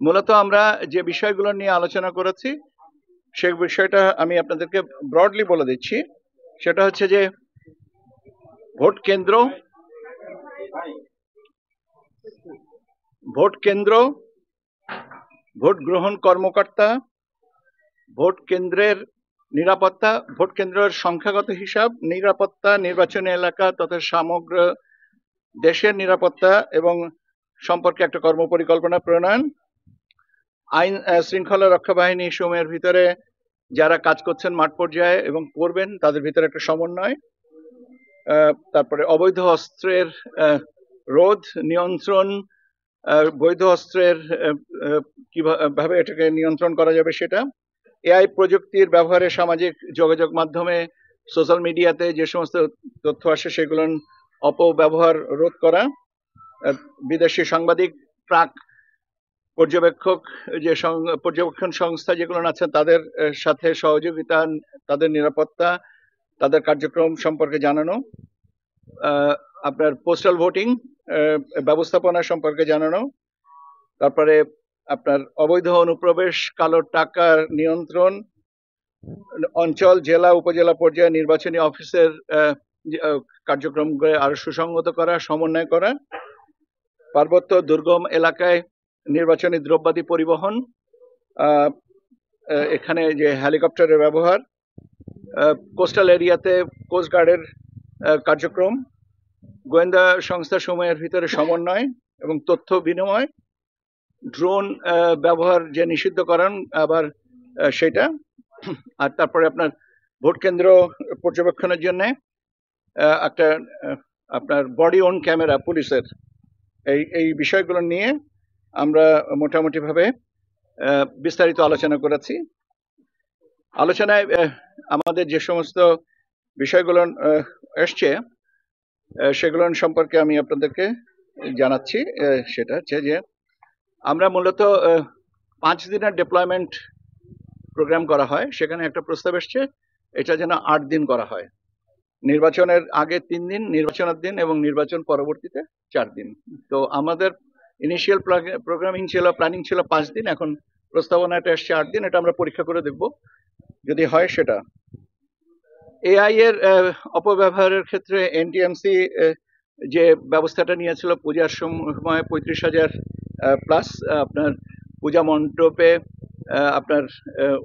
মূলত আমরা যে বিষয়গুলো নিয়ে আলোচনা করেছি সেই বিষয়টা আমি আপনাদেরকে ব্রডলি বলে দিচ্ছি। সেটা হচ্ছে যে ভোট কেন্দ্র, ভোট গ্রহণ কর্মকর্তা, ভোট কেন্দ্রের নিরাপত্তা, ভোট কেন্দ্রের সংখ্যাগত হিসাব, নিরাপত্তা, নির্বাচনী এলাকা তথা সমগ্র দেশের নিরাপত্তা এবং সম্পর্কে একটা কর্মপরিকল্পনা প্রণয়ন, আইন শৃঙ্খলা রক্ষা বাহিনী সমূহের ভিতরে যারা কাজ করছেন মাঠ পর্যায়ে এবং করবেন তাদের ভিতরে একটা সমন্বয়, তারপরে অবৈধ অস্ত্রের রোধ, নিয়ন্ত্রণ, বৈধ অস্ত্রের কিভাবে এটাকে নিয়ন্ত্রণ করা যাবে সেটা, এআই প্রযুক্তির ব্যবহারে সামাজিক যোগাযোগ মাধ্যমে সোশ্যাল মিডিয়াতে যে সমস্ত তথ্য আসে সেগুলোর অপব্যবহার রোধ করা, বিদেশি সাংবাদিক, প্রাক পর্যবেক্ষক যে পর্যবেক্ষণ সংস্থা যেগুলো আছে তাদের সাথে সহযোগিতা, তাদের নিরাপত্তা, তাদের কার্যক্রম সম্পর্কে জানানো, আপনার পোস্টাল ভোটিং ব্যবস্থাপনা সম্পর্কে জানানো, তারপরে আপনার অবৈধ অনুপ্রবেশ, কালো টাকার নিয়ন্ত্রণ, অঞ্চল, জেলা, উপজেলা পর্যায়ে নির্বাচনী অফিসের কার্যক্রমকে আরো সুসংহত করা, সমন্বয় করা, পার্বত্য দুর্গম এলাকায় নির্বাচনী দ্রব্যাদি পরিবহন, এখানে যে হেলিকপ্টারের ব্যবহার, কোস্টাল এরিয়াতে কোস্টগার্ডের কার্যক্রম, গোয়েন্দা সংস্থা সমূহের ভিতরে সমন্বয় এবং তথ্য বিনিময়, ড্রোন ব্যবহার যে নিষিদ্ধকরণ আবার সেটা, আর তারপরে আপনার ভোট কেন্দ্র পর্যবেক্ষণের জন্য একটা আপনার বডি অন ক্যামেরা পুলিশের, এই বিষয়গুলো নিয়ে আমরা মোটামুটি ভাবে বিস্তারিত আলোচনা করেছি। আলোচনায় আমাদের যে সমস্ত বিষয়গুলো এসছে সেগুলো সম্পর্কে আমি আপনাদেরকে জানাচ্ছি। সেটা হচ্ছে যে আমরা মূলত 5 দিনের ডিপ্লয়মেন্ট প্রোগ্রাম করা হয়, সেখানে একটা প্রস্তাব এসছে এটা যেন 8 দিন করা হয়। নির্বাচনের আগে 3 দিন, নির্বাচনের দিন এবং নির্বাচন পরবর্তীতে 4 দিন। তো আমাদের ইনিশিয়াল প্রোগ্রামিং ছিল, প্ল্যানিং ছিল 5 দিন, এখন প্রস্তাবনাটা এসছে 8 দিন। এটা আমরা পরীক্ষা করে দেখব যদি হয় সেটা। এআই এর অপব্যবহারের ক্ষেত্রে এনটিএমসি যে ব্যবস্থাটা নিয়েছিল পূজার সময় 35,000 প্লাস আপনার পূজা মণ্ডপে আপনার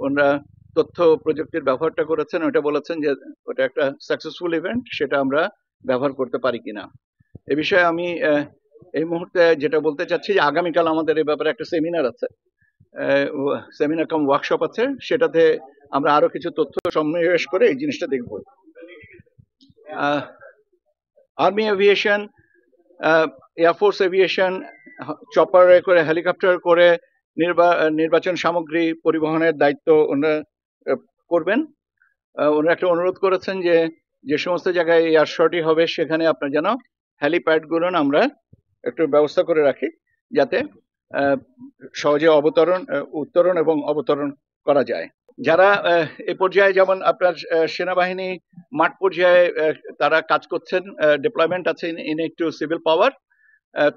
ওনারা তথ্য প্রযুক্তির ব্যবহারটা করেছেন, ওটা বলেছেন যে ওটা একটা সাকসেসফুল ইভেন্ট, সেটা আমরা ব্যবহার করতে পারি কিনা। এ বিষয়ে আমি এই মুহূর্তে যেটা বলতে চাচ্ছি যে আগামীকাল আমাদের এই ব্যাপারে একটা সেমিনার আছে, সেমিনার কাম ওয়ার্কশপ আছে, সেটাতে আমরা আরো কিছু তথ্য সন্নিবেশ করে এই জিনিসটা দেখব। আর্মি এভিয়েশন, এয়ারফোর্স এভিয়েশন, চপারে করে, হেলিকপ্টার করে নির্বাচন সামগ্রী পরিবহনের দায়িত্ব ওনারা করবেন। ওনারা একটা অনুরোধ করেছেন যে যে সমস্ত জায়গায় এয়ার শর্টি হবে সেখানে আপনার যেন হেলিপ্যাড গুলো আমরা একটু ব্যবস্থা করে রাখি যাতে সহজে উত্তরণ এবং অবতরণ করা যায়। যারা এ পর্যায়ে যেমন আপনার সেনাবাহিনী মাঠ পর্যায়ে তারা কাজ করছেন, ডিপ্লয়মেন্ট আছে ইন একটু সিভিল পাওয়ার,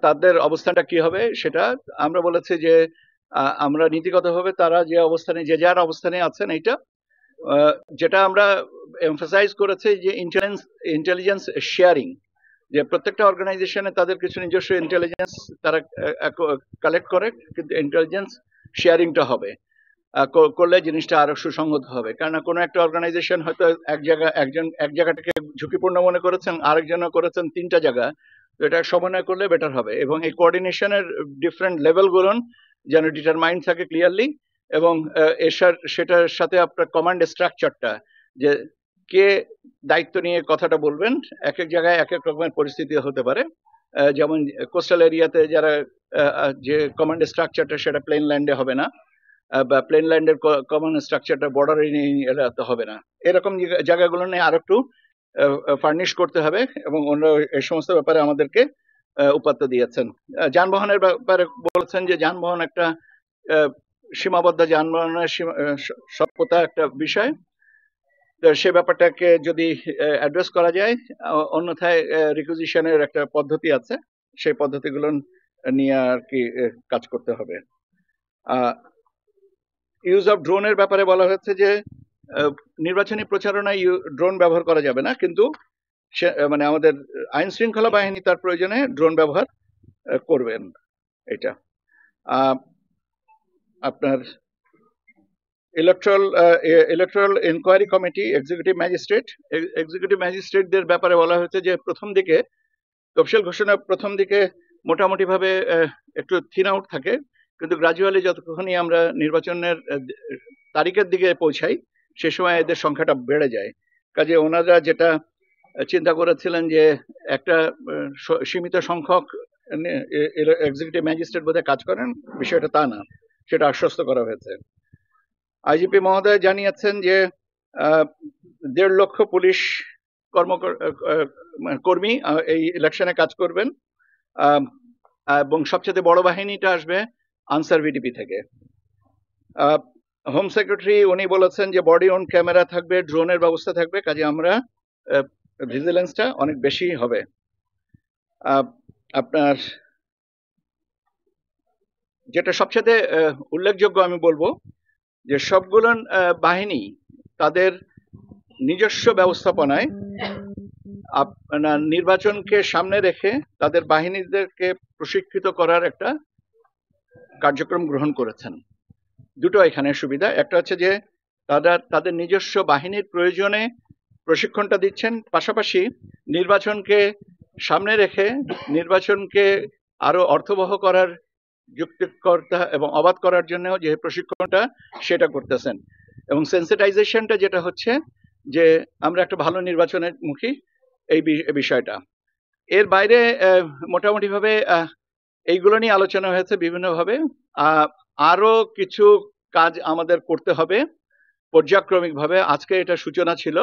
তাদের অবস্থানটা কি হবে সেটা আমরা বলেছি যে আমরা নীতিগতভাবে তারা যে অবস্থানে, যে যার অবস্থানে আছেন, এইটা যেটা আমরা এমফাসাইজ করেছি যে ইন্টেলিজেন্স শেয়ারিং, যে প্রত্যেকটা অর্গানাইজেশনে তাদের কিছু নিজস্ব ইন্টেলিজেন্স তারা কালেক্ট করে, কিন্তু ইন্টেলিজেন্স শেয়ারিংটা হবে, করলে জিনিসটা আরো সুসংগত হবে। কারণ কোনো একটা অর্গানাইজেশন হয়তো এক জায়গাটাকে ঝুঁকিপূর্ণ মনে করেছেন, আরেকজন করেছেন 3টা জায়গা, তো এটা সমন্বয় করলে বেটার হবে। এবং এই কোঅর্ডিনেশনের ডিফারেন্ট লেভেলগুলো যেন ডিটারমাইন্ড থাকে ক্লিয়ারলি, এবং সেটার সাথে আপনার কমান্ড স্ট্রাকচারটা, যে কে দায়িত্ব নিয়ে কথাটা বলবেন, এক এক জায়গায় এক এক রকমের পরিস্থিতি হতে পারে। যেমন কোস্টাল এরিয়াতে যারা যে কমান্ড স্ট্রাকচারটা সেটা প্লেন ল্যান্ডে হবে না, বা প্লেন ল্যান্ডের কমন স্ট্রাকচারটা বর্ডারে নিয়ে এলাতে হবে না, এরকম জায়গাগুলো নিয়ে আরো একটু ফার্নিশ করতে হবে, এবং ওনারা এই সমস্ত ব্যাপারে আমাদেরকে উপাত্ত দিয়েছেন। যানবাহনের ব্যাপারে বলেছেন যে যানবাহন একটা সীমাবদ্ধ যানবাহনের স্বল্পতা একটা বিষয়, সে ব্যাপারটাকে যদি অ্যাড্রেস করা যায়, অন্যথায় রিকুইজিশনের একটা পদ্ধতি আছে, সেই পদ্ধতিগুলো নিয়ে আর কি কাজ করতে হবে। ইউজ অফ ড্রোনের ব্যাপারে বলা হয়েছে যে নির্বাচনী প্রচারণায় ড্রোন ব্যবহার করা যাবে না, কিন্তু মানে আমাদের আইন শৃঙ্খলা বাহিনী তার প্রয়োজনে ড্রোন ব্যবহার করবেন। এটা আপনার ইলেকট্রাল ইনকোয়ারি কমিটি, এক্সিকিউটিভ ম্যাজিস্ট্রেটদের ব্যাপারে বলা হয়েছে যে প্রথম দিকে তফসিল ঘোষণা প্রথম দিকে মোটামুটি ভাবে একটু থিন আউট থাকে, কিন্তু গ্রাজুয়ালি যতক্ষণই আমরা নির্বাচনের তারিখের দিকে পৌঁছাই সে সময় এদের সংখ্যাটা বেড়ে যায়। কাজে ওনারা যেটা চিন্তা করেছিলেন যে একটা সীমিত সংখ্যক এক্সিকিউটিভ ম্যাজিস্ট্রেট বোধহয় কাজ করেন, বিষয়টা তা না, সেটা আশ্বস্ত করা হয়েছে। আইজিপি মহোদয় জানিয়েছেন যে 1.5 লক্ষ পুলিশ কর্মী এই ইলেকশনে কাজ করবেন, এবং সবচেয়ে বড় বাহিনীটা আসবে আনসার ভিডিপি থেকে। হোম সেক্রেটারি উনি বলেছেন যে বডি অন ক্যামেরা থাকবে, ড্রোনের ব্যবস্থা থাকবে, কাজে আমরা ভিজিলেন্সটা অনেক বেশি হবে। আপনার যেটা সবচেয়ে উল্লেখযোগ্য আমি বলবো যে সবগুলো বাহিনী তাদের নিজস্ব ব্যবস্থাপনায় আপনার নির্বাচনকে সামনে রেখে তাদের বাহিনীদেরকে প্রশিক্ষিত করার একটা কার্যক্রম গ্রহণ করেছেন। দুটো এখানে সুবিধা, একটা হচ্ছে যে তাদের নিজস্ব বাহিনীর প্রয়োজনে প্রশিক্ষণটা দিচ্ছেন, পাশাপাশি নির্বাচনকে সামনে রেখে নির্বাচনকে আরো অর্থবহ করার, যুক্তিকর্তা এবং অবাধ করার জন্য যে প্রশিক্ষণটা সেটা করতেছেন। এবং সেন্সিটাইজেশনটা যেটা হচ্ছে যে আমরা একটা ভালো নির্বাচনের মুখী, এই বিষয়টা। এর বাইরে মোটামুটি ভাবে এইগুলো নিয়ে আলোচনা হয়েছে বিভিন্নভাবে। আরো কিছু কাজ আমাদের করতে হবে পর্যায়ক্রমিকভাবে। আজকে এটা সূচনা ছিল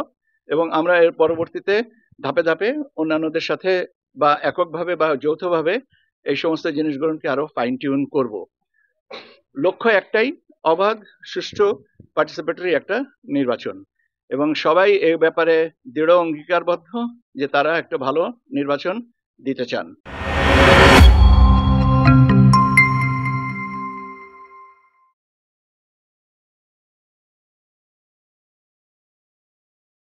এবং আমরা এর পরবর্তীতে ধাপে ধাপে অন্যান্যদের সাথে বা এককভাবে বা যৌথভাবে এই সমস্ত জিনিসগুলোকে আরো ফাইন টিউন করব। লক্ষ্য একটাই, অবাধ, সুষ্ঠু, পার্টিসিপেটরি একটা নির্বাচন, এবং সবাই এই ব্যাপারে দৃঢ় অঙ্গীকারবদ্ধ যে তারা একটা ভালো নির্বাচন দিতে চান।